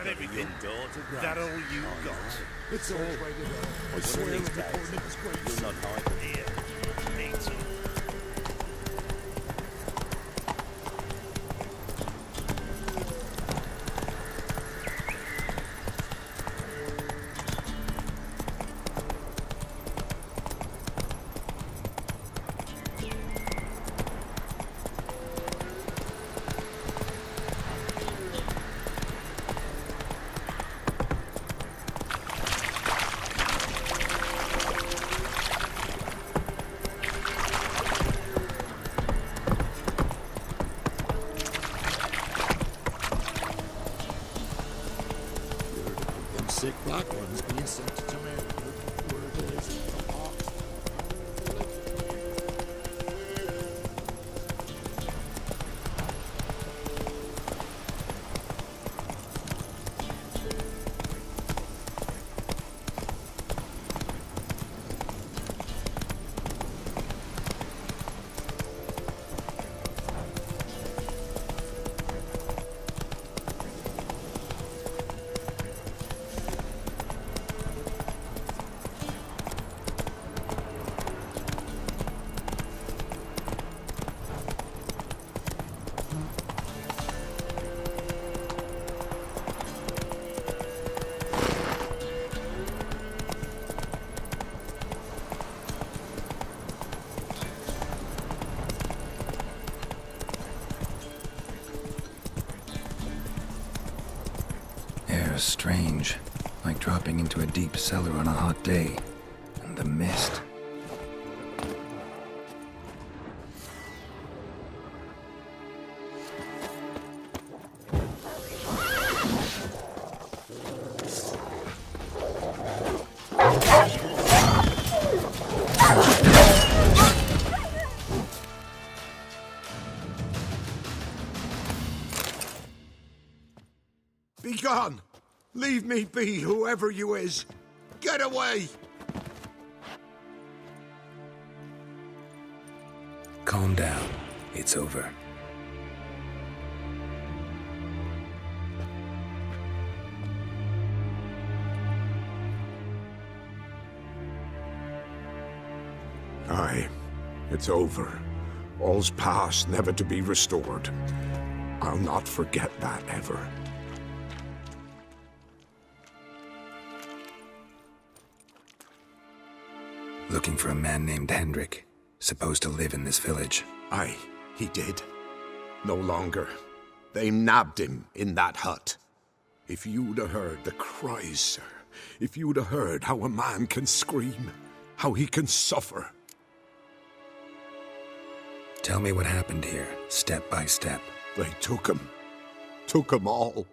and everything. That all you got? It's all traded up. I swear on the corner of his grave. You'll not hide here. Me too. Sick black ones being sent to America. Where it is in the box. Air's strange, like dropping into a deep cellar on a hot day. And the mist. Be gone! Leave me be, whoever you is! Get away! Calm down. It's over. Aye, it's over. All's past, never to be restored. I'll not forget that ever. Looking for a man named Hendrik, supposed to live in this village. Aye, he did. No longer. They nabbed him in that hut. If you'd have heard the cries, sir, if you'd have heard how a man can scream, how he can suffer. Tell me what happened here, step by step. They took him all.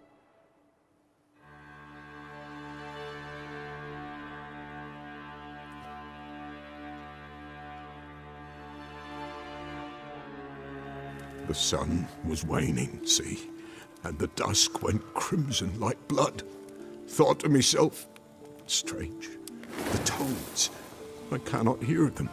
The sun was waning, see, and the dusk went crimson like blood. Thought to myself, strange, the toads, I cannot hear them.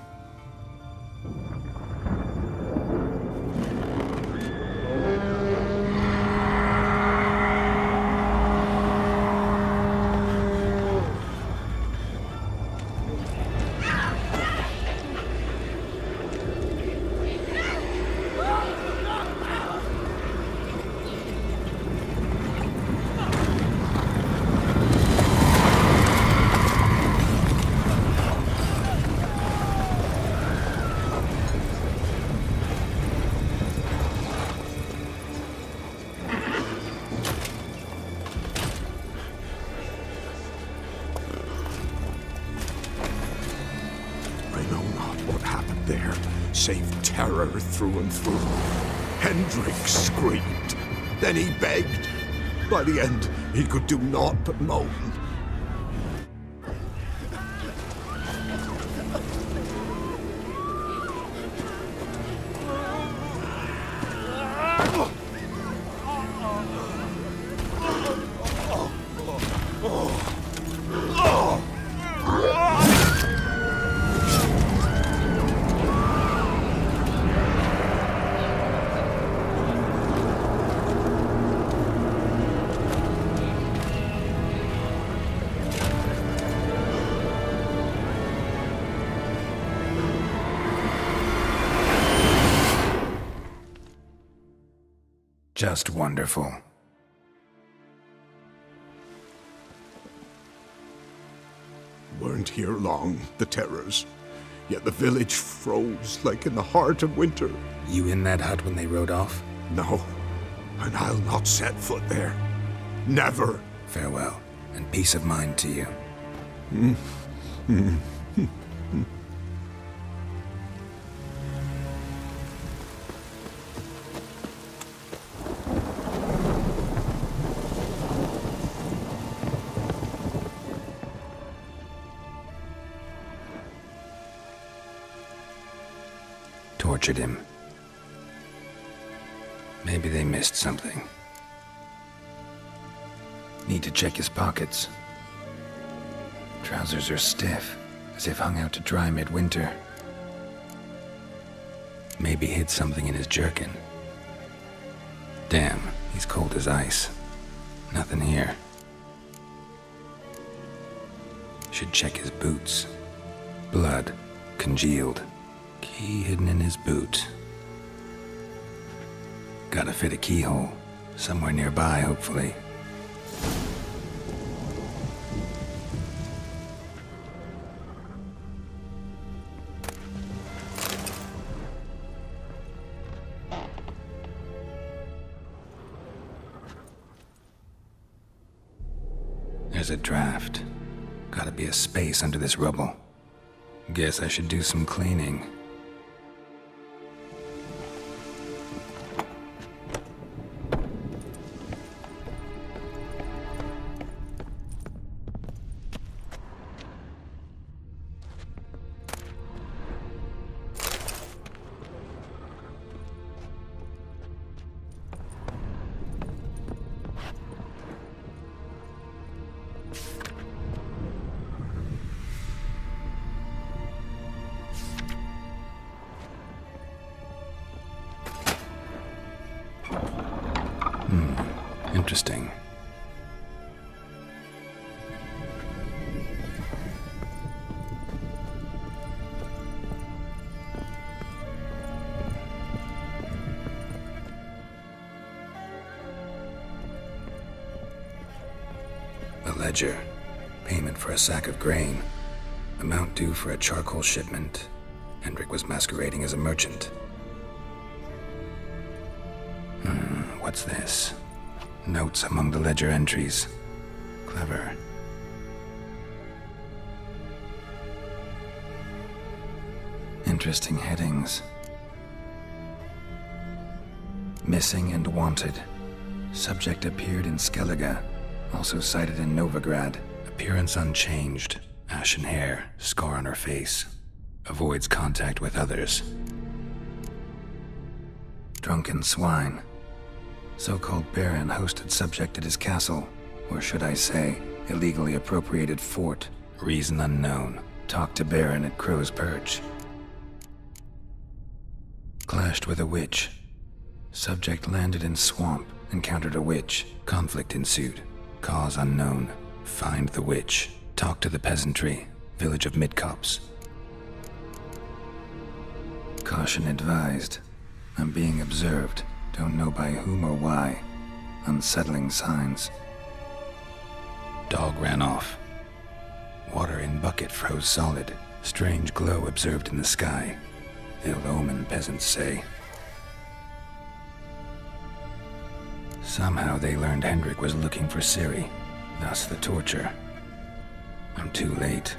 There, save terror through and through. Hendrik screamed. Then he begged. By the end, he could do naught but moan. Just wonderful. Weren't here long, the terrors. Yet the village froze like in the heart of winter. You in that hut when they rode off? No, and I'll not set foot there. Never. Farewell, and peace of mind to you. Tortured him. Maybe they missed something. Need to check his pockets. Trousers are stiff, as if hung out to dry midwinter. Maybe hid something in his jerkin. Damn, he's cold as ice. Nothing here. Should check his boots. Blood, congealed. Key hidden in his boot. Gotta fit a keyhole. Somewhere nearby, hopefully. There's a draft. Gotta be a space under this rubble. Guess I should do some cleaning. Interesting. A ledger. Payment for a sack of grain. Amount due for a charcoal shipment. Hendrik was masquerading as a merchant. What's this? Notes among the ledger entries. Clever. Interesting headings. Missing and wanted. Subject appeared in Skellige. Also cited in Novigrad. Appearance unchanged. Ashen hair. Scar on her face. Avoids contact with others. Drunken swine. So-called Baron hosted subject at his castle, or should I say, illegally appropriated fort. Reason unknown. Talked to Baron at Crow's Perch. Clashed with a witch. Subject landed in swamp, encountered a witch. Conflict ensued. Cause unknown. Find the witch. Talk to the peasantry. Village of Midcopse. Caution advised. I'm being observed. Don't know by whom or why. Unsettling signs. Dog ran off. Water in bucket froze solid. Strange glow observed in the sky. Ill omen, peasants say. Somehow they learned Hendrik was looking for Ciri. Thus the torture. I'm too late.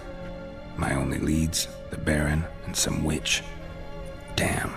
My only leads, the Baron and some witch. Damn.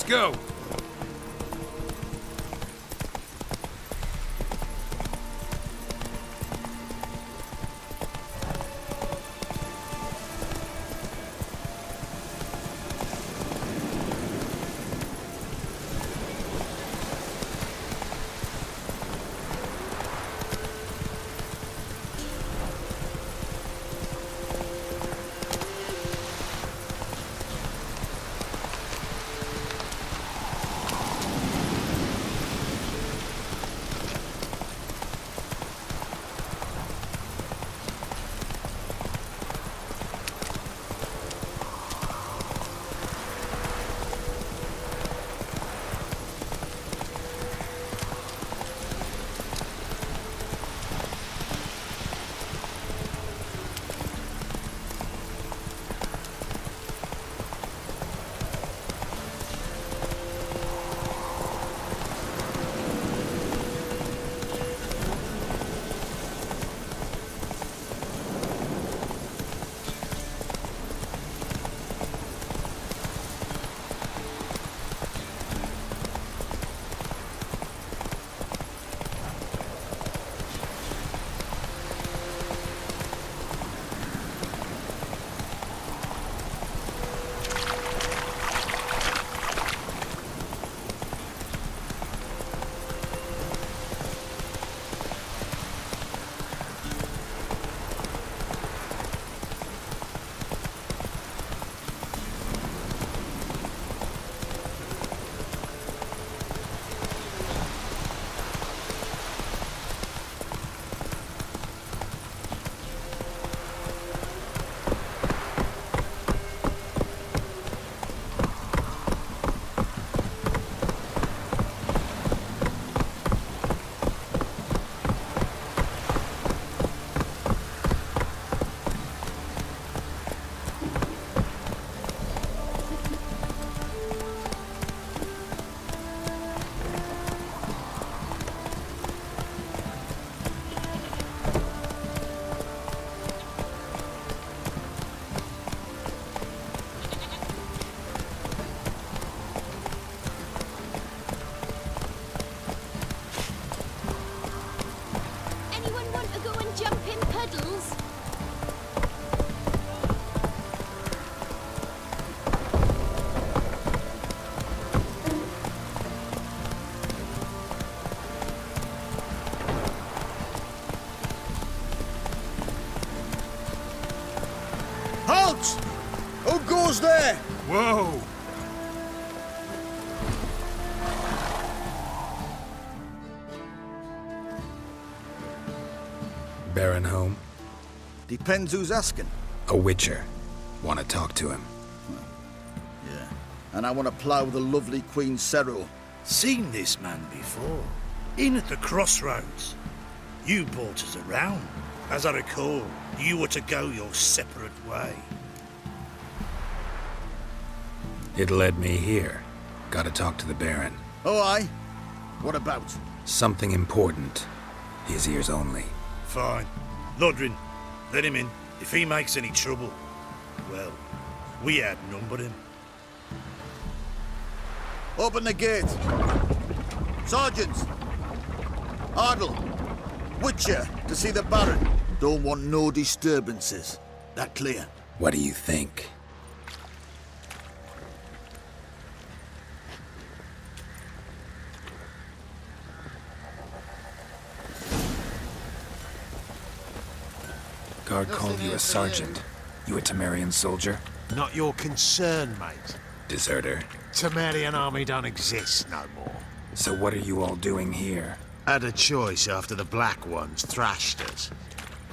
Let's go! Who goes there? Whoa! Baron home? Depends who's asking. A witcher. Want to talk to him. Yeah. And I want to plough the lovely Queen Cyril. Seen this man before. In at the crossroads. You brought us around. As I recall, you were to go your separate way. It led me here. Gotta talk to the Baron. Oh, aye? What about? Something important. His ears only. Fine. Lodrin, let him in. If he makes any trouble, well, we outnumber him. Open the gate. Sergeants! Ardle! Witcher, to see the Baron. Don't want no disturbances. That clear? What do you think? Guard called you a sergeant. You a Temerian soldier? Not your concern, mate. Deserter. Temerian army don't exist no more. So what are you all doing here? Had a choice after the Black Ones thrashed us.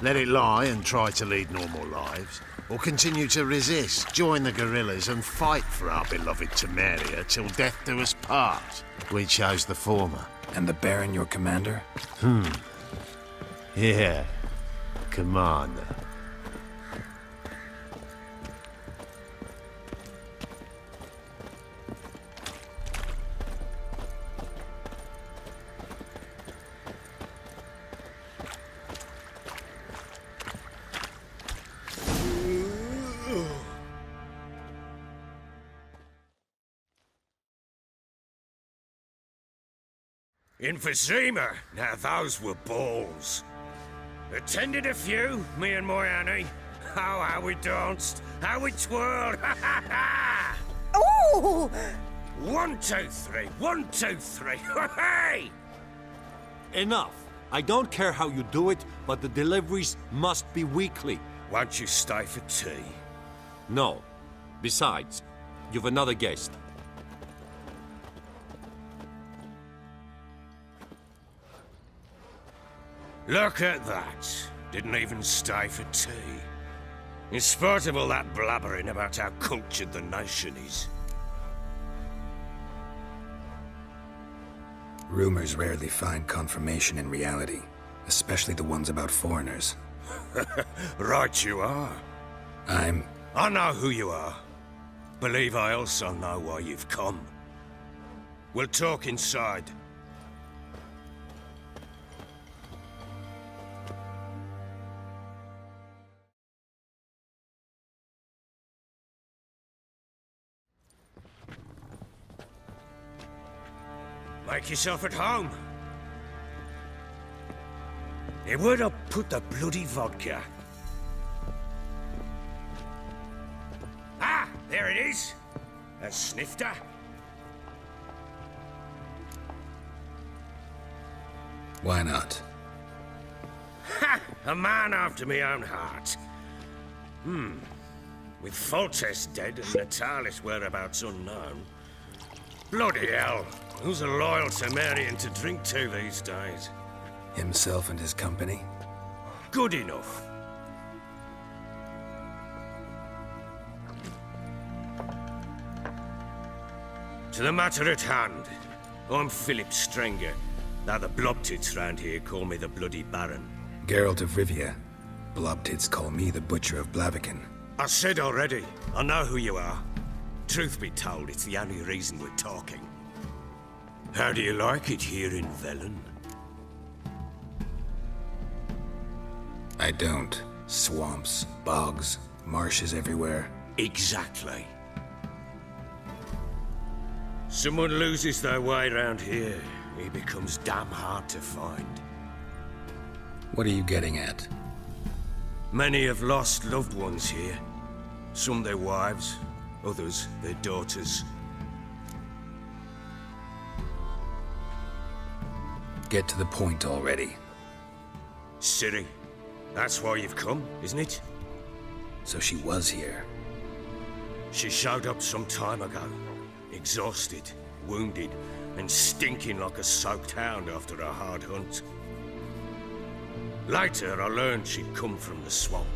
Let it lie and try to lead normal lives, or continue to resist, join the guerrillas and fight for our beloved Temeria till death do us part. We chose the former. And the Baron your commander? Yeah, commander. In Vizima, now those were balls. Attended a few, me and my Annie. Oh, how we danced, how we twirled, ha ha ha! Ooh! 1, 2, 3, 1, 2, 3, hey! Enough. I don't care how you do it, but the deliveries must be weekly. Won't you stay for tea? No. Besides, you've another guest. Look at that. Didn't even stay for tea. In spite of all that blabbering about how cultured the nation is. Rumors rarely find confirmation in reality, especially the ones about foreigners. Right you are. I know who you are. Believe I also know why you've come. We'll talk inside. Make yourself at home. Hey, where'd I put the bloody vodka? Ah, there it is. A snifter. Why not? Ha! A man after my own heart. With Foltest dead and Natalis' whereabouts unknown. Bloody hell. Who's a loyal Temerian to drink to these days? Himself and his company? Good enough. To the matter at hand. I'm Philip Strenger. Now the Blobtits round here call me the Bloody Baron. Geralt of Rivia. Blobtits call me the Butcher of Blaviken. I said already, I know who you are. Truth be told, it's the only reason we're talking. How do you like it here in Velen? I don't. Swamps, bogs, marshes everywhere. Exactly. Someone loses their way around here, he becomes damn hard to find. What are you getting at? Many have lost loved ones here. Some their wives, others their daughters. Get to the point already. Ciri, that's why you've come, isn't it? So she was here. She showed up some time ago. Exhausted, wounded, and stinking like a soaked hound after a hard hunt. Later, I learned she'd come from the swamp.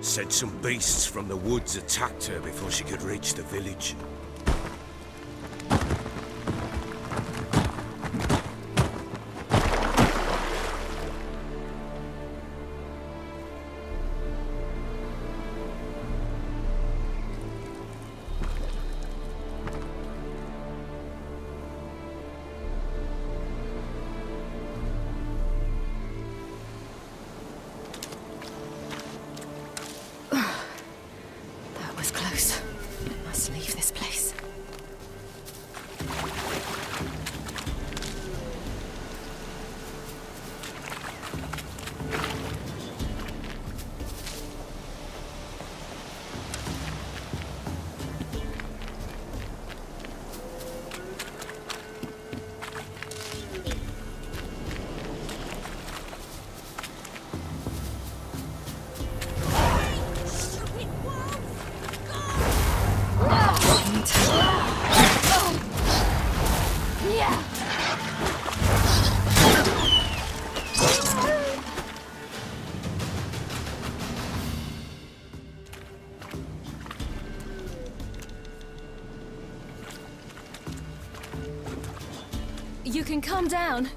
Said some beasts from the woods attacked her before she could reach the village. You can calm down.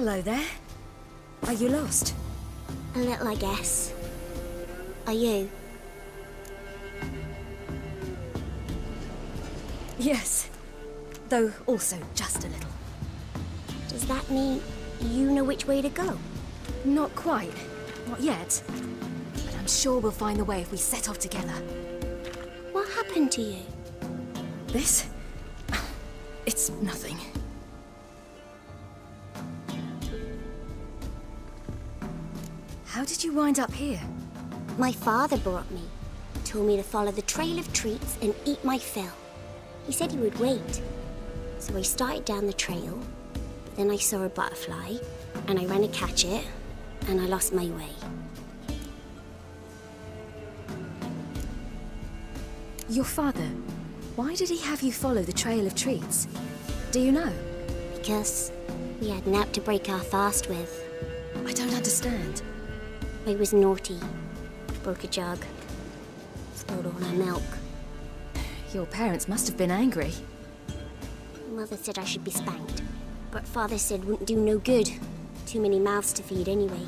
Hello there. Are you lost? A little, I guess. Are you? Yes. Though also just a little. Does that mean you know which way to go? Not quite. Not yet. But I'm sure we'll find the way if we set off together. What happened to you? This? It's nothing. How did you wind up here? My father brought me. Told me to follow the trail of treats and eat my fill. He said he would wait. So I started down the trail. Then I saw a butterfly, and I ran to catch it, and I lost my way. Your father, why did he have you follow the trail of treats? Do you know? Because we had nap to break our fast with. I don't understand. I was naughty. Broke a jug. Spilled all our milk. Your parents must have been angry. Mother said I should be spanked. But Father said wouldn't do no good. Too many mouths to feed anyway.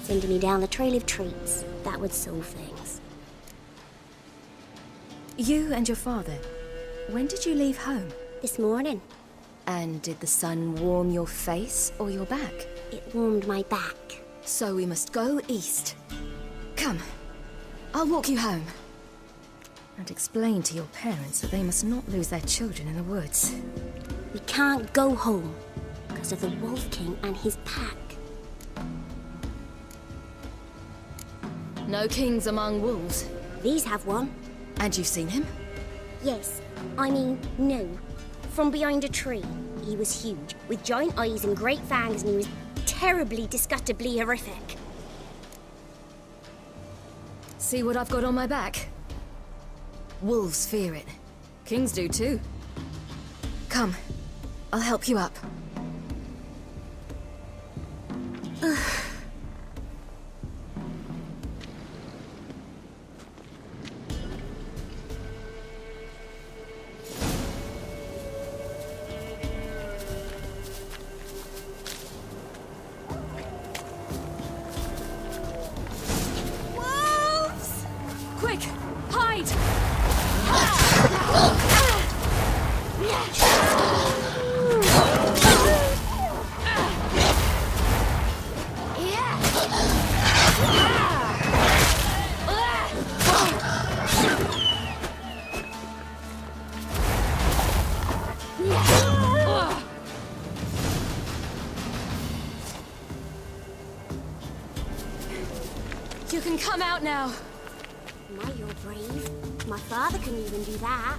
Sending me down the trail of treats. That would solve things. You and your father, when did you leave home? This morning. And did the sun warm your face or your back? It warmed my back. So we must go east. Come, I'll walk you home. And explain to your parents that they must not lose their children in the woods. We can't go home because of the Wolf King and his pack. No kings among wolves. These have one. And you've seen him? Yes. I mean, no. From behind a tree. He was huge, with giant eyes and great fangs, and he was terribly, disgustingly horrific. See what I've got on my back? Wolves fear it. Kings do too. Come, I'll help you up. Wolves! Quick, hide! You can come out now. My, you're brave. My father couldn't even do that.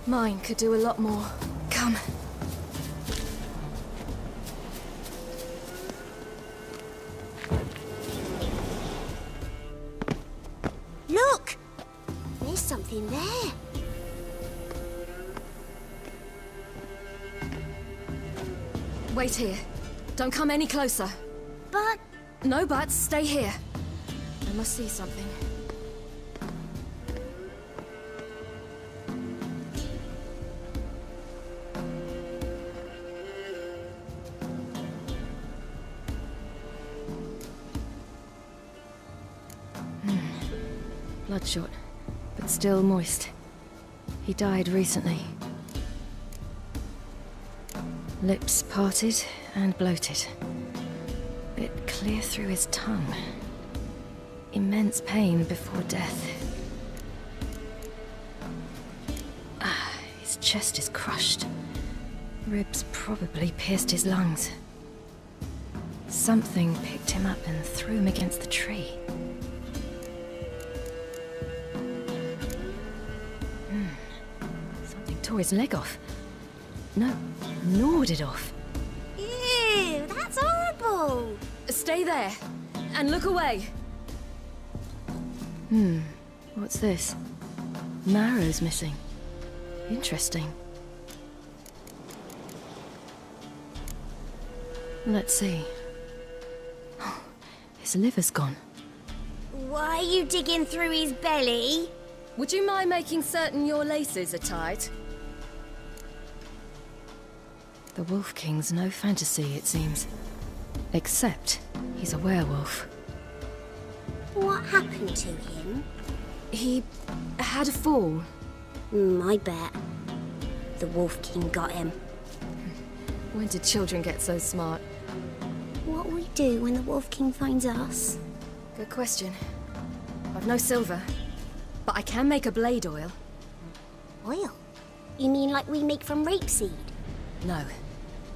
Mine could do a lot more. Come. Look! There's something there. Wait here. Don't come any closer. But... No buts. Stay here. I must see something. Bloodshot, but still moist. He died recently. Lips parted and bloated. Bit clear through his tongue. Immense pain before death. His chest is crushed. Ribs probably pierced his lungs. Something picked him up and threw him against the tree. Something tore his leg off. No, gnawed it off. Ew, that's horrible! Stay there, and look away. What's this? Marrow's missing. Interesting. Let's see. His liver's gone. Why are you digging through his belly? Would you mind making certain your laces are tight? The Wolf King's no fantasy, it seems. Except he's a werewolf. What happened to him? He had a fall. I bet. The Wolf King got him. When did children get so smart? What'll we do when the Wolf King finds us? Good question. I've no silver, but I can make a blade oil. Oil? You mean like we make from rapeseed? No,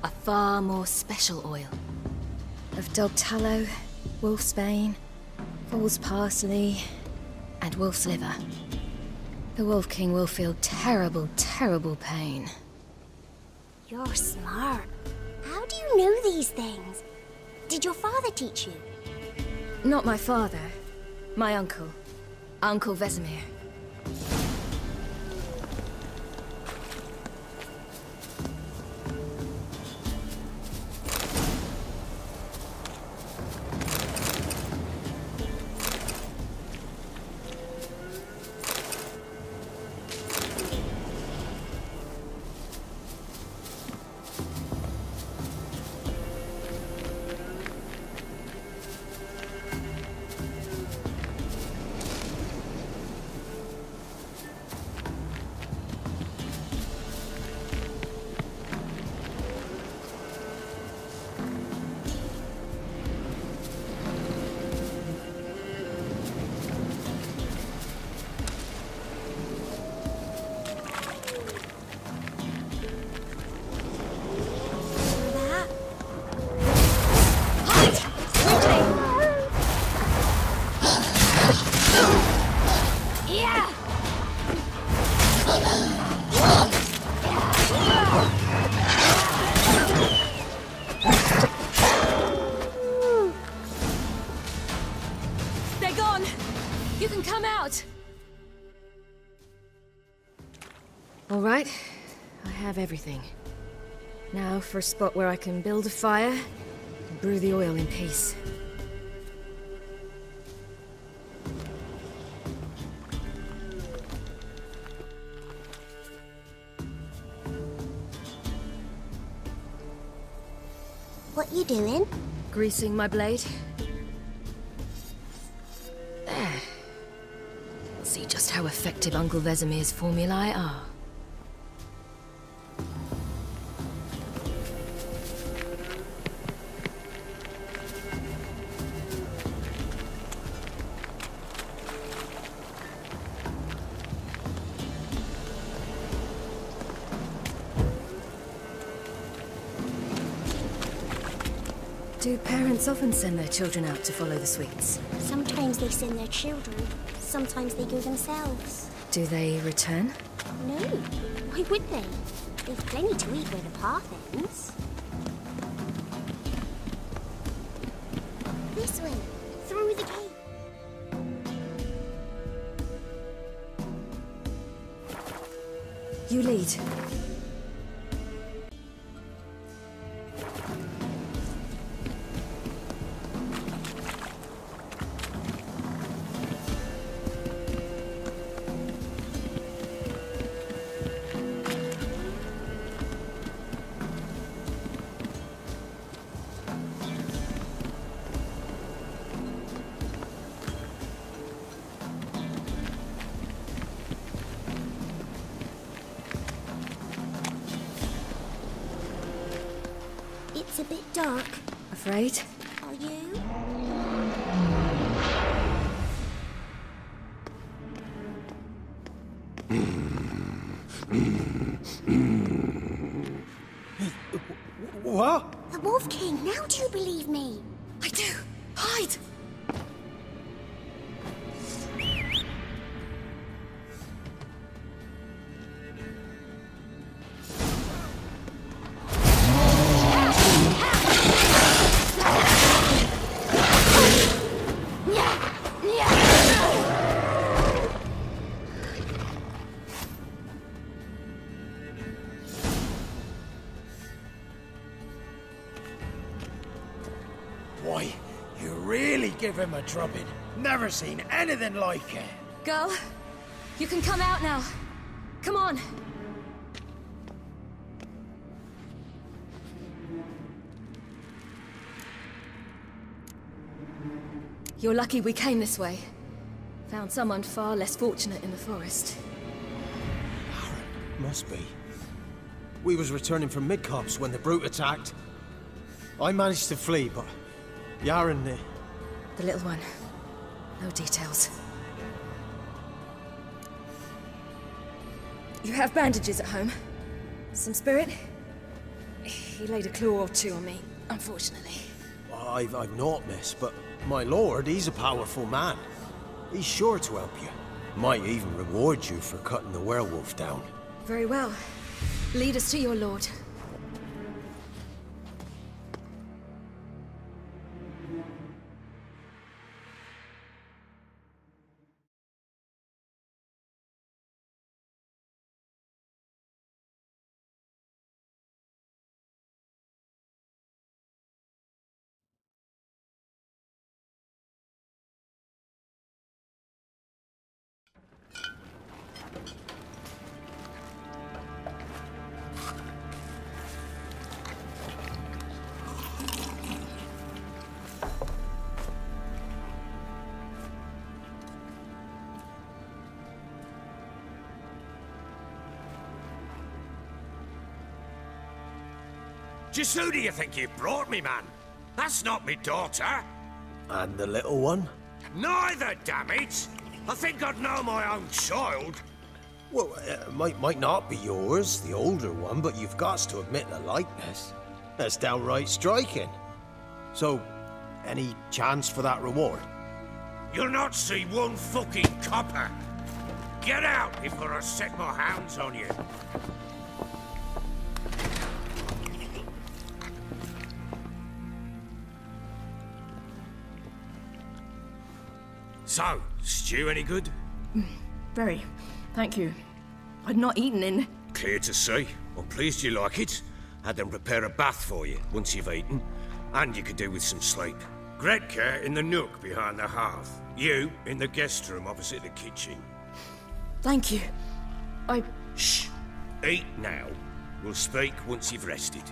a far more special oil. Of dog tallow, wolf's bane, foal's parsley, and wolf's liver. The Wolf King will feel terrible, terrible pain. You're smart. How do you know these things? Did your father teach you? Not my father. My uncle. Uncle Vesemir. All right, I have everything. Now for a spot where I can build a fire and brew the oil in peace. What you doing? Greasing my blade. There. See just how effective Uncle Vesemir's formulae are. Do parents often send their children out to follow the sweets? Sometimes they send their children. Sometimes they go themselves. Do they return? No. Why would they? They've plenty to eat where the path ends. This way. Through the gate. You lead. It's a bit dark. Afraid? Are you? What? The Wolf King, now do you believe me? I do. Hide! Why, you really give him a drubbing. Never seen anything like it. Girl, you can come out now. Come on. You're lucky we came this way. Found someone far less fortunate in the forest. Must be. We was returning from Midcopse when the brute attacked. I managed to flee, but Yaren... The little one. No details. You have bandages at home? Some spirit? He laid a claw or two on me, unfortunately. I've naught, miss, but my lord, he's a powerful man. He's sure to help you. Might even reward you for cutting the werewolf down. Very well. Lead us to your lord. Just who do you think you brought me, man? That's not me daughter. And the little one? Neither, damn it! I think I'd know my own child. Well, might not be yours, the older one, but you've got to admit the likeness. That's downright striking. So, any chance for that reward? You'll not see one fucking copper. Get out before I set my hounds on you. So, stew any good? Very. Thank you. I'd not eaten in... Clear to see. I'm pleased you like it. Had them prepare a bath for you once you've eaten. And you could do with some sleep. Gretka in the nook behind the hearth. You in the guest room opposite the kitchen. Thank you. Shh. Eat now. We'll speak once you've rested.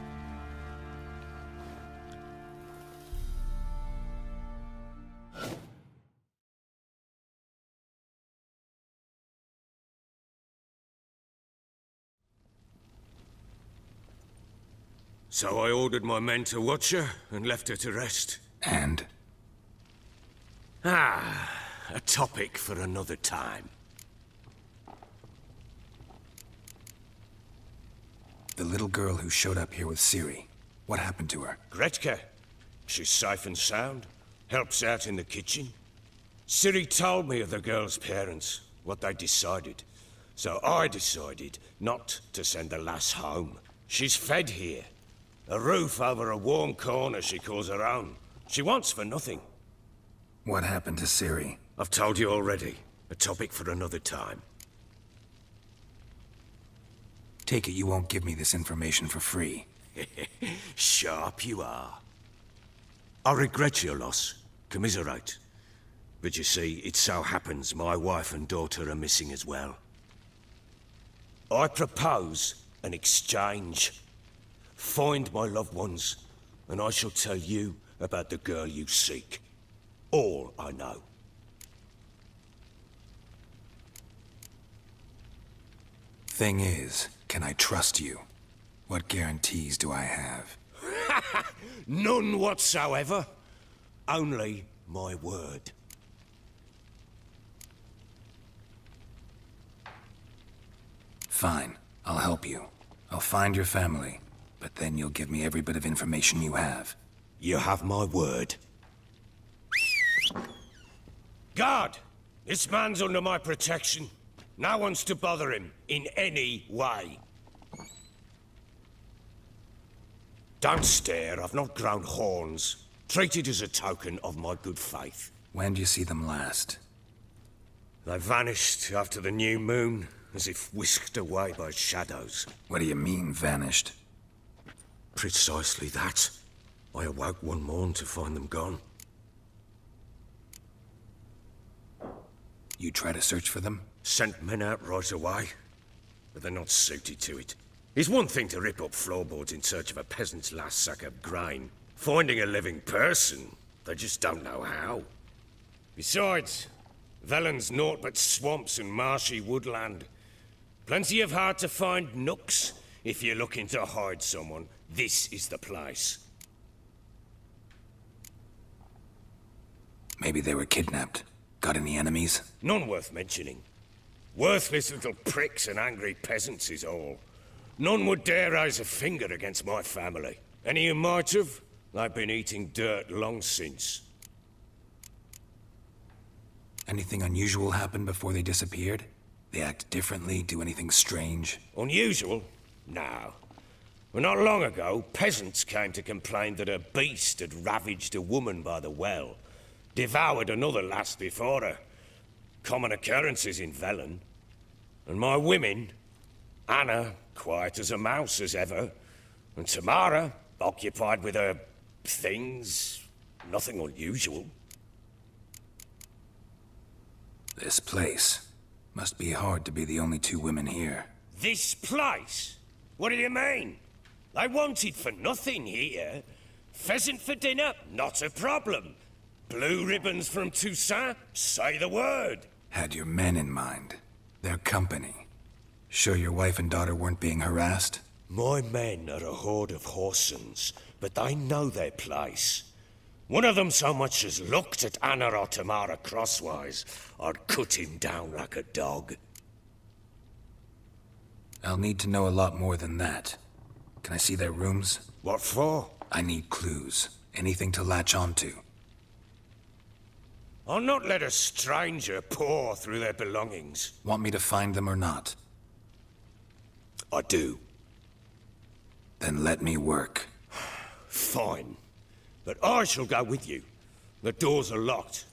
So I ordered my men to watch her and left her to rest. And? A topic for another time. The little girl who showed up here with Ciri. What happened to her? Gretka. She's safe and sound. Helps out in the kitchen. Ciri told me of the girl's parents, what they decided. So I decided not to send the lass home. She's fed here. A roof over a warm corner she calls her own. She wants for nothing. What happened to Ciri? I've told you already. A topic for another time. Take it you won't give me this information for free. Sharp you are. I regret your loss. Commiserate. But you see, it so happens my wife and daughter are missing as well. I propose an exchange. Find my loved ones, and I shall tell you about the girl you seek. All I know. Thing is, can I trust you? What guarantees do I have? None whatsoever. Only my word. Fine. I'll help you. I'll find your family. But then you'll give me every bit of information you have. You have my word. Guard! This man's under my protection. No one's to bother him in any way. Don't stare, I've not grown horns. Treat it as a token of my good faith. When do you see them last? They vanished after the new moon, as if whisked away by shadows. What do you mean, vanished? Precisely that. I awoke one morn to find them gone. You try to search for them? Sent men out right away, but they're not suited to it. It's one thing to rip up floorboards in search of a peasant's last sack of grain. Finding a living person, they just don't know how. Besides, Velen's naught but swamps and marshy woodland. Plenty of hard-to-find nooks. If you're looking to hide someone, this is the place. Maybe they were kidnapped. Got any enemies? None worth mentioning. Worthless little pricks and angry peasants is all. None would dare raise a finger against my family. Any who might have, they've been eating dirt long since. Anything unusual happen before they disappeared? They act differently, do anything strange? Unusual? No. Well, not long ago, peasants came to complain that a beast had ravaged a woman by the well. Devoured another lass before her. Common occurrences in Velen. And my women, Anna, quiet as a mouse as ever, and Tamara, occupied with her things, nothing unusual. This place. Must be hard to be the only two women here. This place? What do you mean? They wanted for nothing here. Pheasant for dinner? Not a problem. Blue ribbons from Toussaint? Say the word. Had your men in mind. Their company. Sure your wife and daughter weren't being harassed? My men are a horde of Horsens, but they know their place. One of them so much as looked at Anna or Tamara crosswise, I'd cut him down like a dog. I'll need to know a lot more than that. Can I see their rooms? What for? I need clues. Anything to latch onto. I'll not let a stranger pore through their belongings. Want me to find them or not? I do. Then let me work. Fine. But I shall go with you. The doors are locked.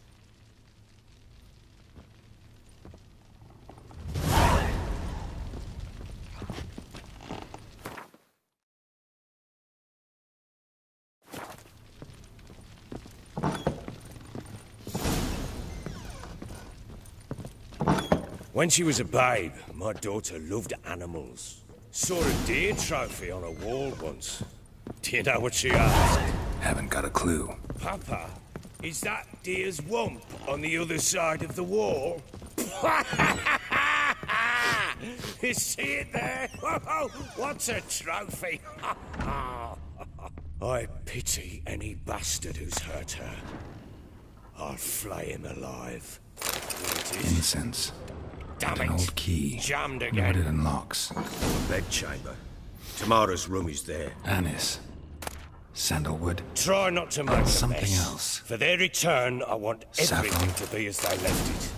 When she was a babe, my daughter loved animals. Saw a deer trophy on a wall once. Do you know what she asked? Haven't got a clue. Papa, is that deer's wump on the other side of the wall? You see it there? Whoa, what's a trophy? I pity any bastard who's hurt her. I'll flay him alive. Incense. Damn An it! old key. Jammed Know again. what it unlocks. Bedchamber. Tamara's room is there. Anise. Sandalwood. Try not to make a Something mess. else. For their return, I want everything Saffron. to be as they left it.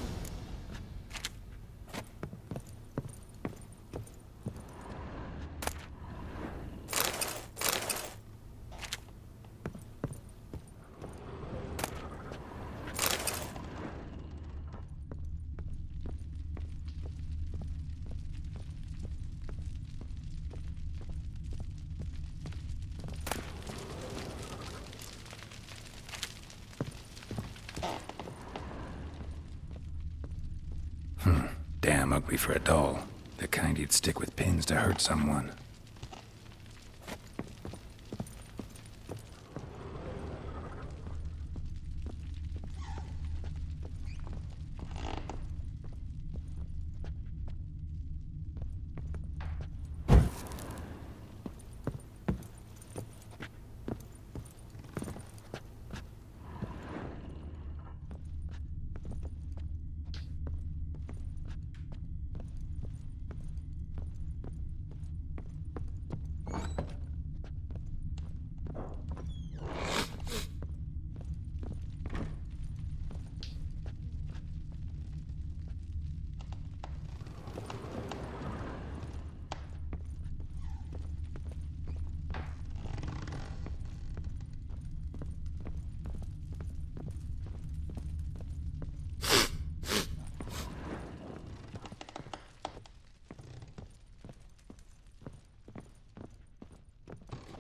Damn ugly for a doll. The kind you'd stick with pins to hurt someone.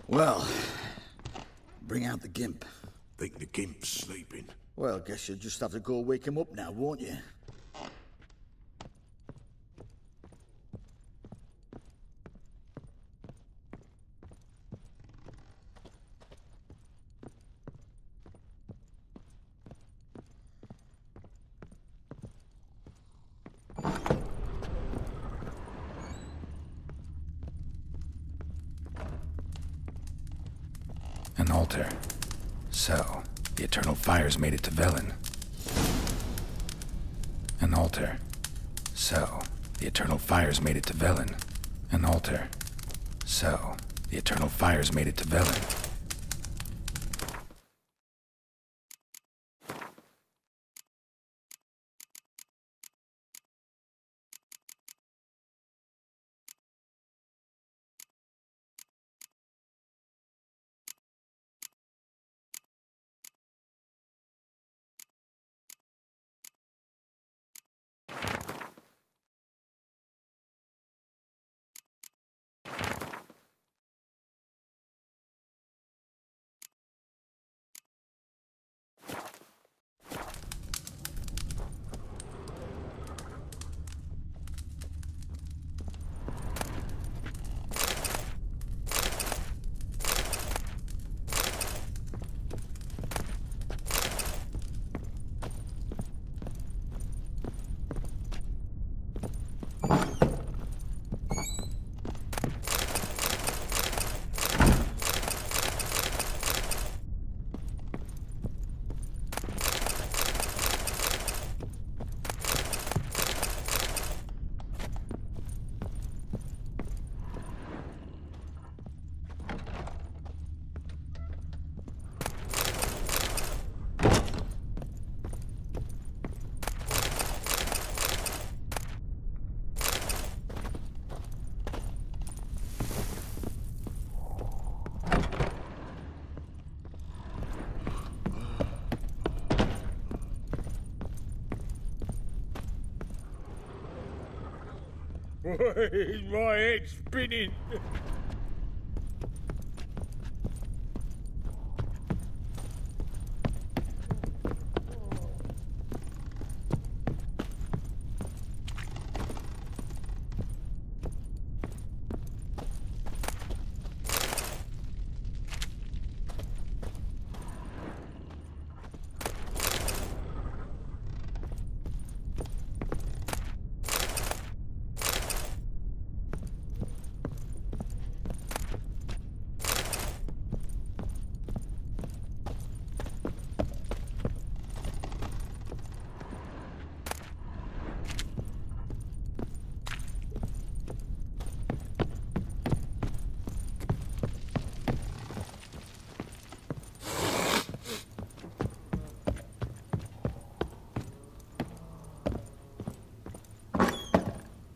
Well, bring out the gimp. Think the gimp's sleeping. Well, guess you'll just have to go wake him up now, won't you? altar. So, the eternal fires made it to Velen. An altar. So, the eternal fires made it to Velen. An altar. So, the eternal fires made it to Velen. My head's spinning.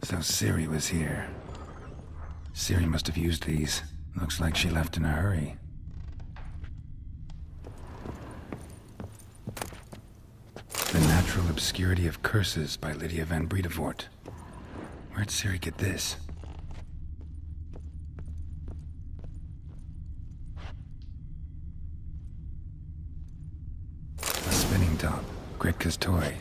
So Ciri was here. Ciri must have used these. Looks like she left in a hurry. The Natural Obscurity of Curses by Lydia van Bredevoort. Where'd Ciri get this? A spinning top. Gretka's toy.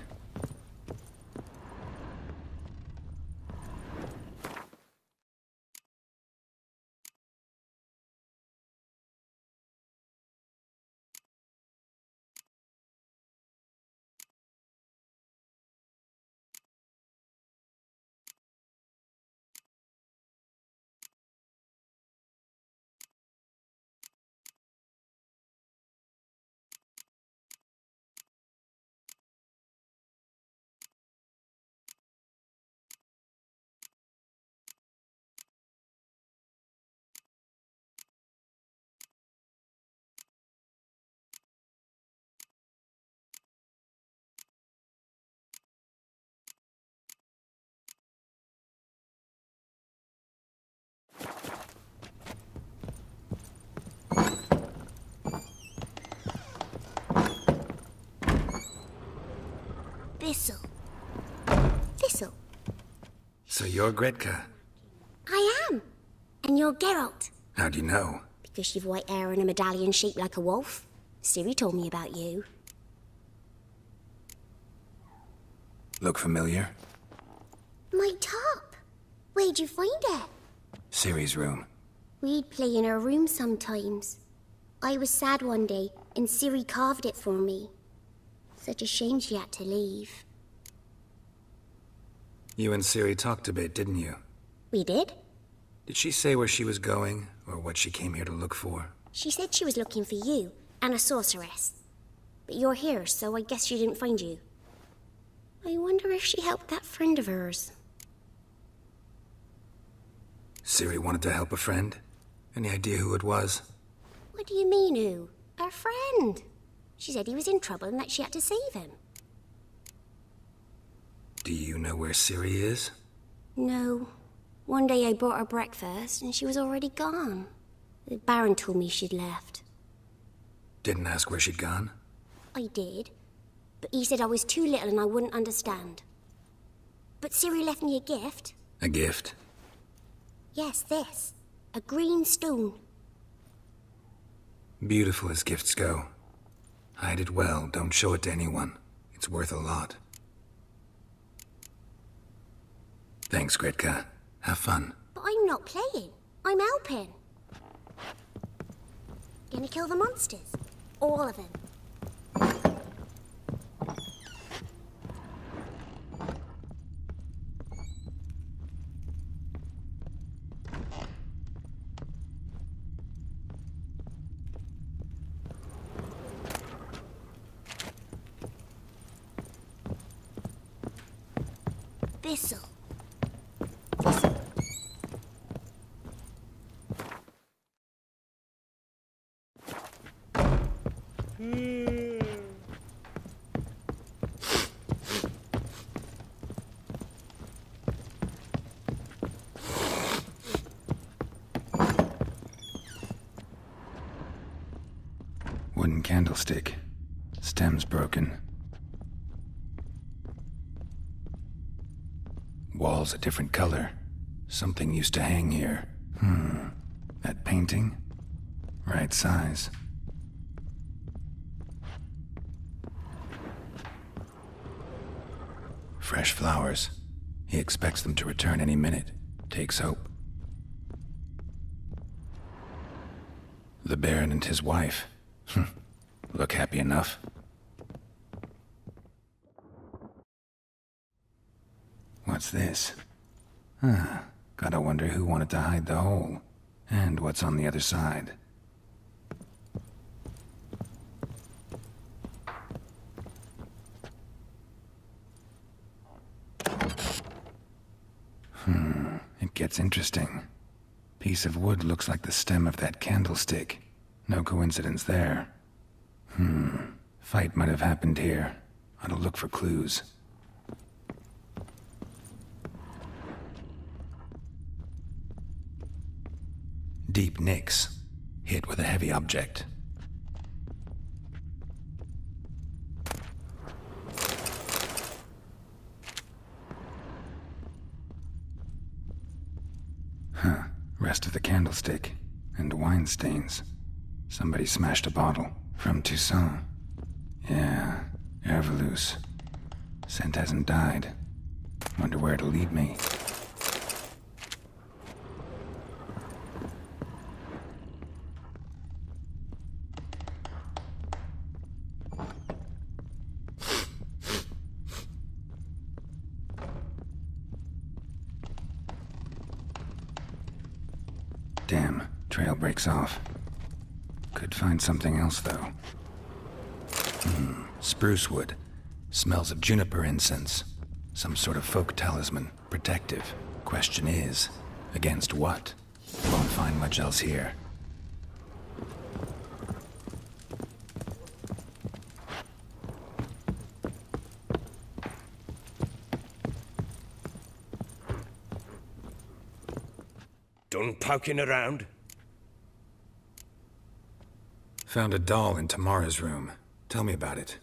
Thistle. Thistle. So you're Gretka? I am. And you're Geralt. How do you know? Because you've white hair and a medallion shaped like a wolf. Ciri told me about you. Look familiar? My top. Where'd you find it? Ciri's room. We'd play in her room sometimes. I was sad one day, and Ciri carved it for me. Such a shame she had to leave. You and Ciri talked a bit, didn't you? We did? Did she say where she was going, or what she came here to look for? She said she was looking for you and a sorceress. But you're here, so I guess she didn't find you. I wonder if she helped that friend of hers. Ciri wanted to help a friend? Any idea who it was? What do you mean, who? Her friend. She said he was in trouble and that she had to save him. Do you know where Ciri is? No. One day I brought her breakfast and she was already gone. The Baron told me she'd left. Didn't ask where she'd gone? I did, but he said I was too little and I wouldn't understand. But Ciri left me a gift. A gift? Yes, this. A green stone. Beautiful as gifts go. Hide it well, don't show it to anyone. It's worth a lot. Thanks, Gretka. Have fun. But I'm not playing. I'm helping. Gonna kill the monsters. All of them. Thistle. Wooden candlestick. Stem's broken. Wall's a different color. Something used to hang here. That painting? Right size. Fresh flowers. He expects them to return any minute. Takes hope. The Baron and his wife. Look happy enough. What's this? Gotta wonder who wanted to hide the hole. And what's on the other side. It gets interesting. Piece of wood looks like the stem of that candlestick. No coincidence there. Fight might have happened here. Ought to look for clues. Deep nicks. Hit with a heavy object. Rest of the candlestick. And wine stains. Somebody smashed a bottle. From Toussaint. Yeah, Herveloos. Scent hasn't died. Wonder where it'll lead me. Damn, trail breaks off. Could find something else, though. Spruce wood. Smells of juniper incense. Some sort of folk talisman. Protective. Question is, against what? Won't find much else here. Done poking around? Found a doll in Tamara's room. Tell me about it.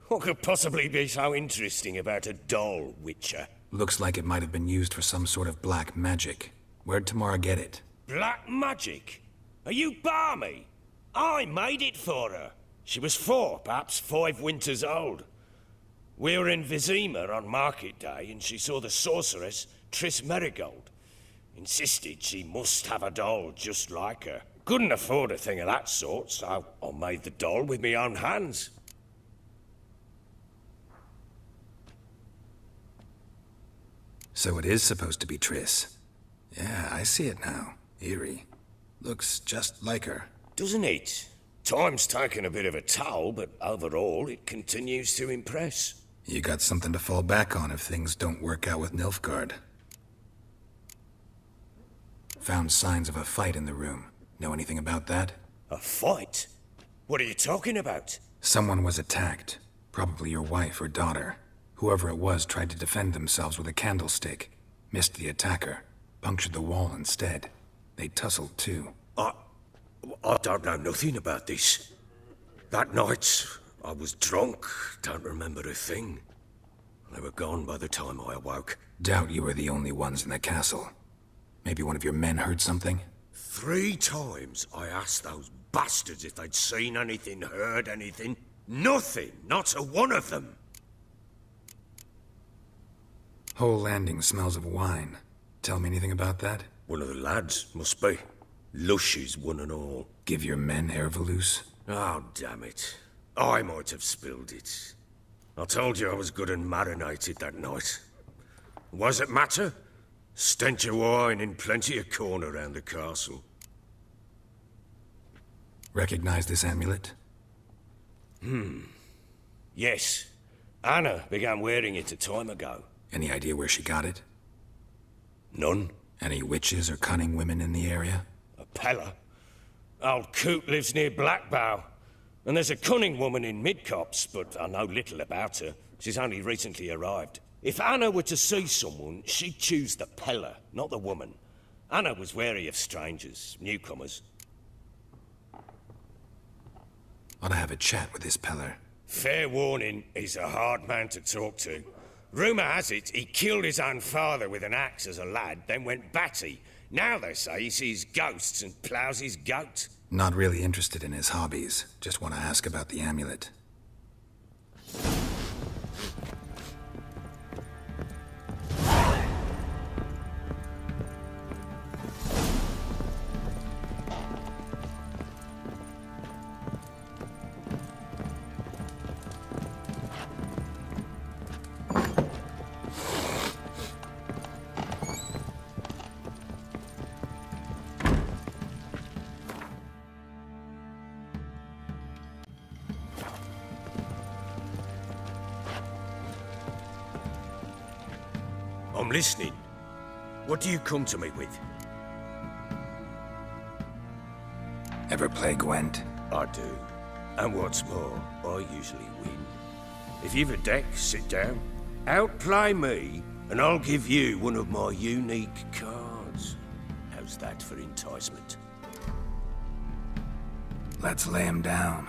What could possibly be so interesting about a doll, Witcher? Looks like it might have been used for some sort of black magic. Where'd Tamara get it? Black magic? Are you balmy? I made it for her. She was 4, perhaps 5 winters old. We were in Vizima on market day and she saw the sorceress, Triss Merigold. Insisted she must have a doll just like her. Couldn't afford a thing of that sort, so I made the doll with my own hands. So it is supposed to be Triss. Yeah, I see it now. Eerie. Looks just like her. Doesn't it? Time's taken a bit of a toll, but overall it continues to impress. You got something to fall back on if things don't work out with Nilfgaard. Found signs of a fight in the room. Know anything about that? A fight? What are you talking about? Someone was attacked. Probably your wife or daughter. Whoever it was tried to defend themselves with a candlestick. Missed the attacker. Punctured the wall instead. They tussled too. I don't know nothing about this. That night, I was drunk. Don't remember a thing. They were gone by the time I awoke. Doubt you were the only ones in the castle. Maybe one of your men heard something? 3 times I asked those bastards if they'd seen anything, heard anything. Nothing. Not a one of them. Whole landing smells of wine. Tell me anything about that? One of the lads, must be. Lushes, one and all. Give your men Ervelus? Oh, damn it. I might have spilled it. I told you I was good and marinated that night. Was it matter? Stench of wine in plenty of corn around the castle. Recognize this amulet? Yes. Anna began wearing it a time ago. Any idea where she got it? None. Any witches or cunning women in the area? A Pella. Old Coot lives near Blackbow. And there's a cunning woman in Midcopse, but I know little about her. She's only recently arrived. If Anna were to see someone, she'd choose the Pella, not the woman. Anna was wary of strangers, newcomers. Ought to have a chat with this Peller. Fair warning, he's a hard man to talk to. Rumour has it he killed his own father with an axe as a lad, then went batty. Now they say he sees ghosts and ploughs his goat. Not really interested in his hobbies. Just want to ask about the amulet. I'm listening. What do you come to me with? Ever play Gwent? I do. And what's more, I usually win. If you've a deck, sit down. Outplay me, and I'll give you one of my unique cards. How's that for enticement? Let's lay him down.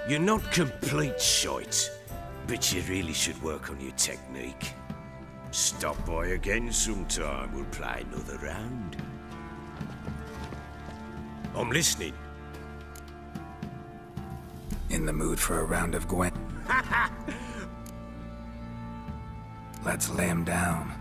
You're not complete shite, but you really should work on your technique. Stop by again sometime, we'll play another round. I'm listening. In the mood for a round of Gwen? Let's lay him down.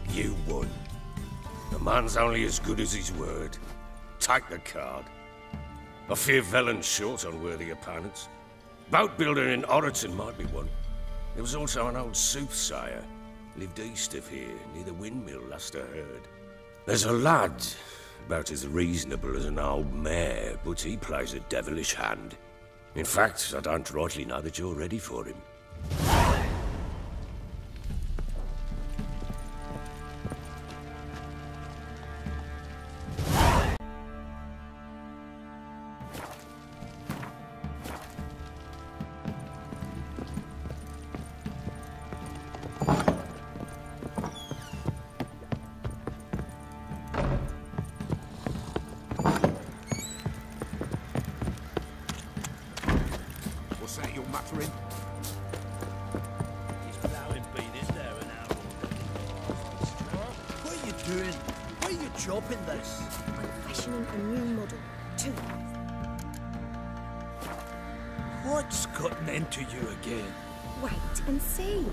You won. A man's only as good as his word. Take the card. I fear Velen's short on worthy opponents. Boat builder in Oroton might be one. There was also an old soothsayer. Lived east of here, near the windmill, last I heard. There's a lad, about as reasonable as an old mare, but he plays a devilish hand. In fact, I don't rightly know that you're ready for him. What's that you're muttering? He's plowing bean, is there an hour already? What are you doing? Why are you chopping this? I'm fashioning a new model, too. What's gotten into you again? Wait and see.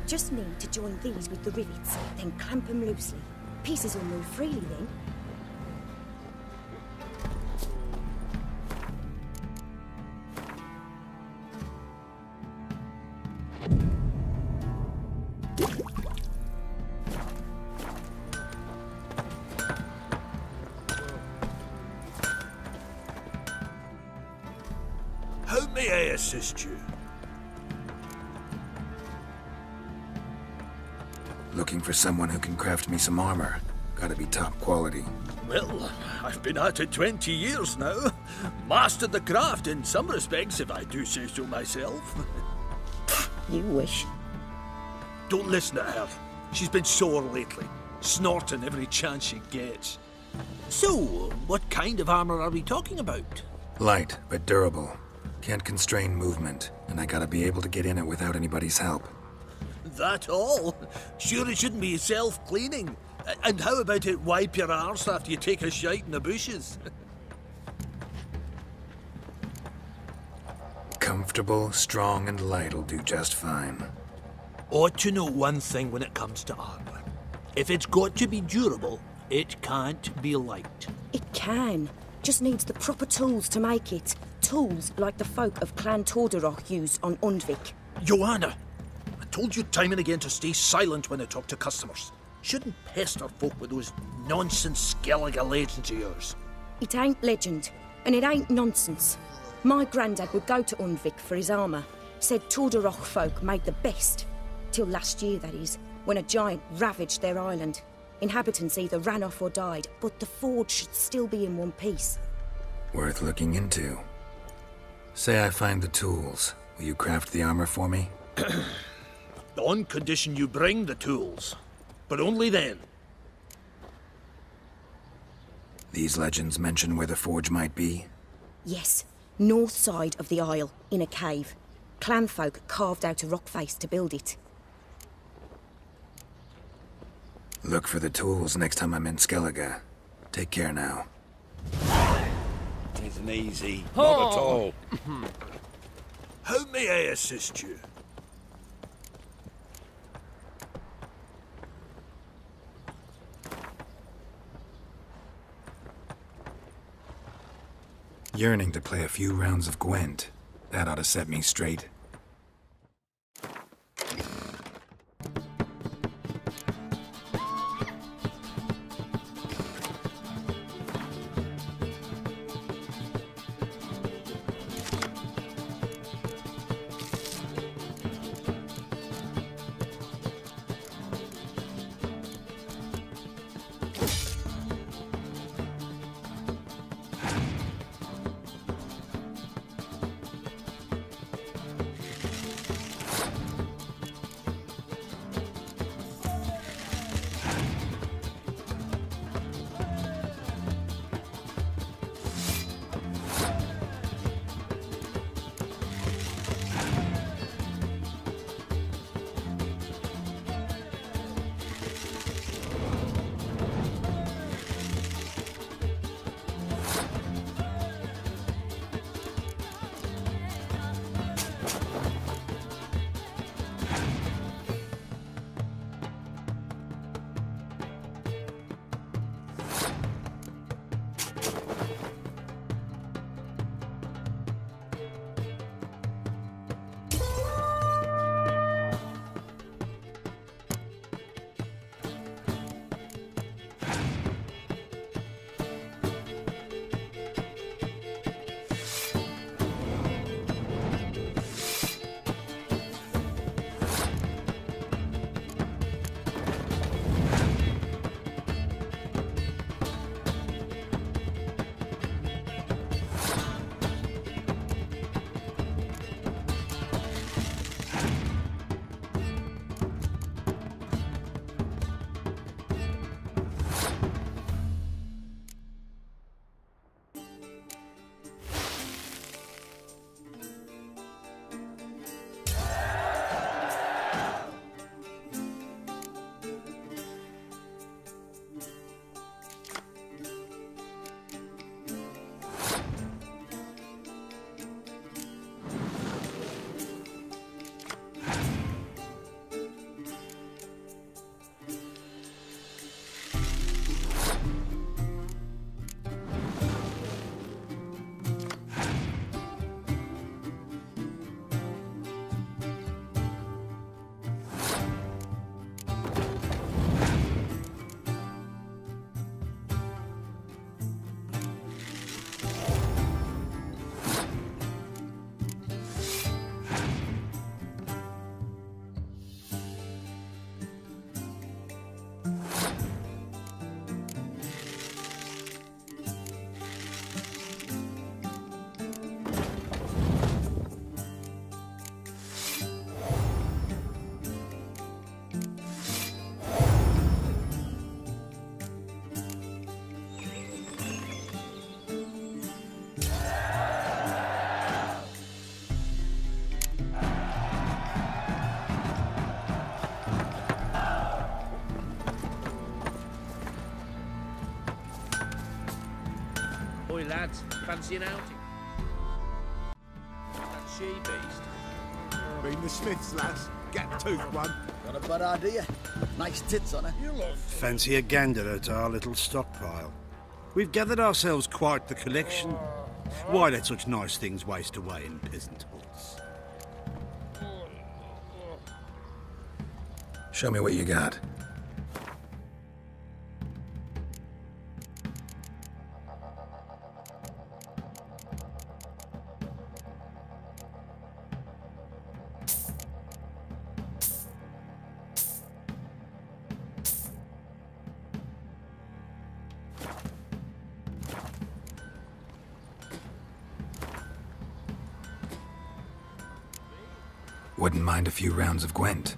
Just need to join these with the rivets, then clamp them loosely. Pieces will move freely then. How may I assist you? Looking for someone who can craft me some armor. Gotta be top quality. Well, I've been at it 20 years now. Mastered the craft in some respects, if I do say so myself. You wish. Don't listen to her. She's been sore lately, snorting every chance she gets. So, what kind of armor are we talking about? Light, but durable. Can't constrain movement, and I gotta be able to get in it without anybody's help. That all? Sure it shouldn't be self-cleaning. And how about it wipe your arse after you take a shite in the bushes? Comfortable, strong, and light'll do just fine. Ought to know one thing when it comes to armor. If it's got to be durable, it can't be light. It can. Just needs the proper tools to make it. Tools like the folk of Clan Tordarroch used on Undvik. Joanna, I told you time and again to stay silent when I talk to customers. Shouldn't pester folk with those nonsense Skellige legends of yours. It ain't legend, and it ain't nonsense. My granddad would go to Undvik for his armour. Said Tordarroch folk made the best. Till last year, that is, when a giant ravaged their island. Inhabitants either ran off or died, but the forge should still be in one piece. Worth looking into. Say I find the tools. Will you craft the armor for me? On condition you bring the tools. But only then. These legends mention where the forge might be? Yes, north side of the isle, in a cave. Clanfolk carved out a rock face to build it. Look for the tools next time I'm in Skellige. Take care now. It isn't easy. Not at all. How may I assist you? Yearning to play a few rounds of Gwent. That ought to set me straight. lads. Fancy an outing? That she-beast. Been the Smiths, lass. Gap-toothed one. Got a bad idea. Nice tits on her. Fancy a gander at our little stockpile. We've gathered ourselves quite the collection. Why let such nice things waste away in peasant huts? Show me what you got. Wouldn't mind a few rounds of Gwent.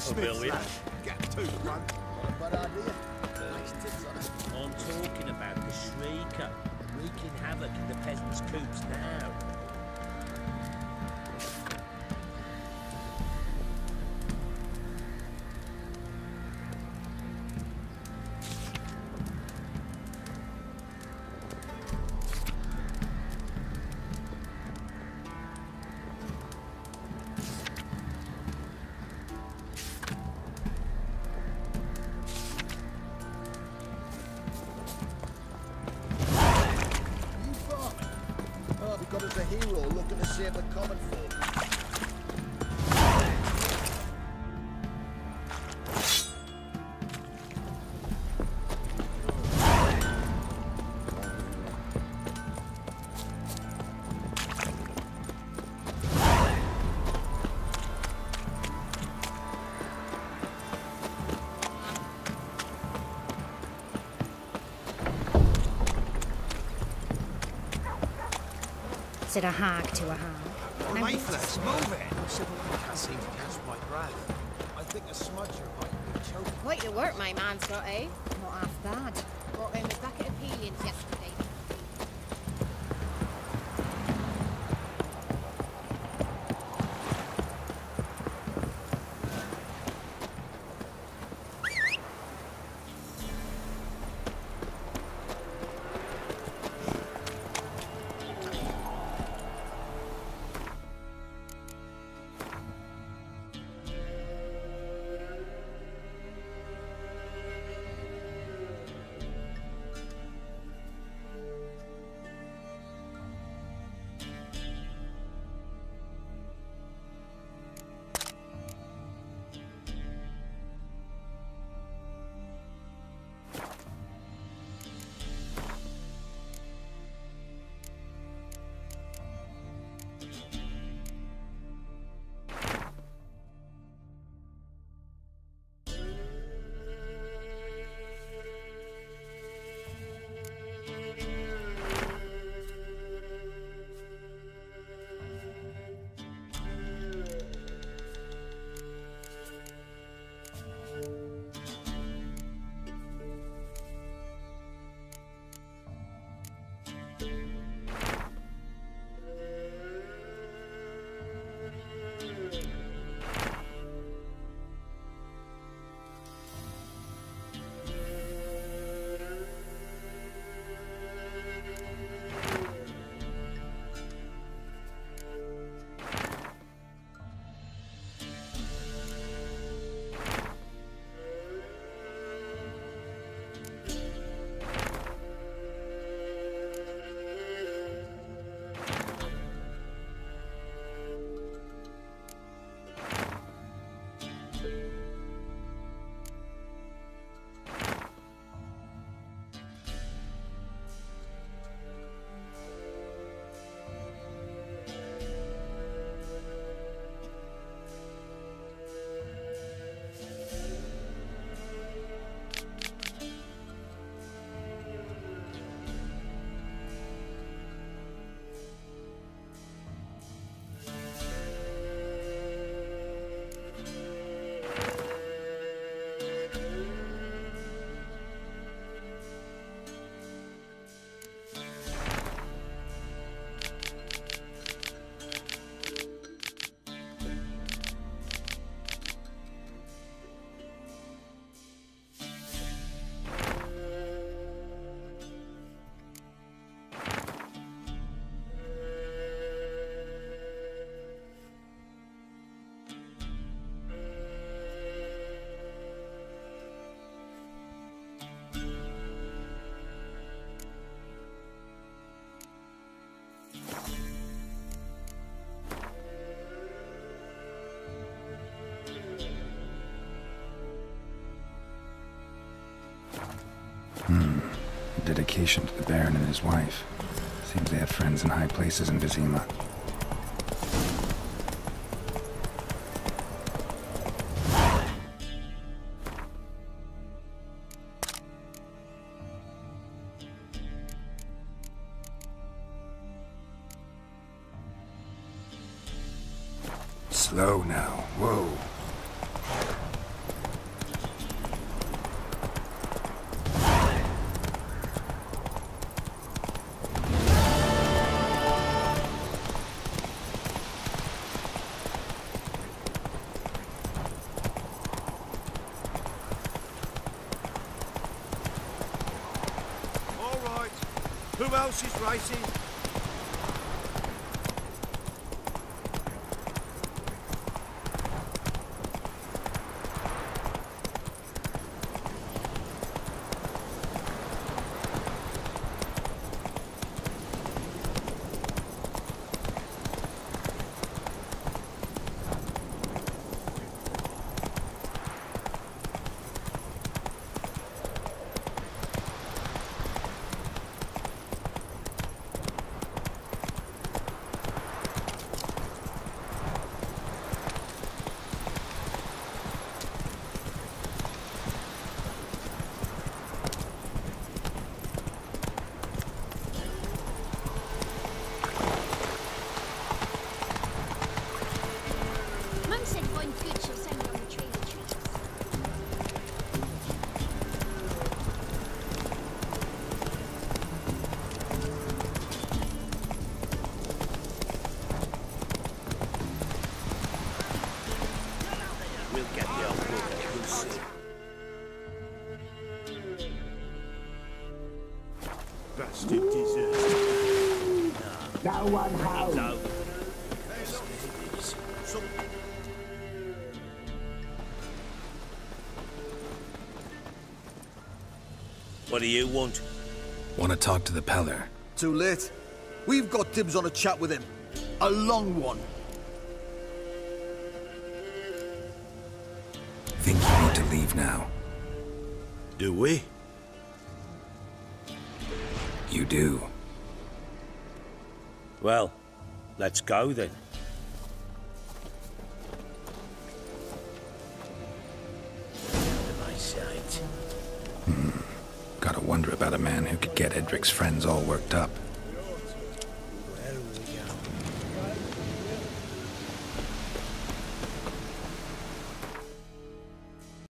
Smiths, Bill, lad. Get to, man. Not a bad idea. Nice tips on it. I'm talking about the Shrieker, wreaking havoc in the peasants' coops now. God is a hero looking to save the common folk. Said a hag to a hag. Mayflex, move it! I can't seem to catch my breath. I think a smudger might be choking. Quite the work my man's got, eh? Not half bad. Brought him a bucket of peelings yesterday. Dedication to the Baron and his wife. Seems they had friends in high places in Vizima. Slow now. Whoa. Who else is racing? What do you want? Want to talk to the Peller. Too late. We've got dibs on a chat with him. A long one. Think we need to leave now. Do we? You do. Well, let's go then. Gotta wonder about a man who could get Edric's friends all worked up.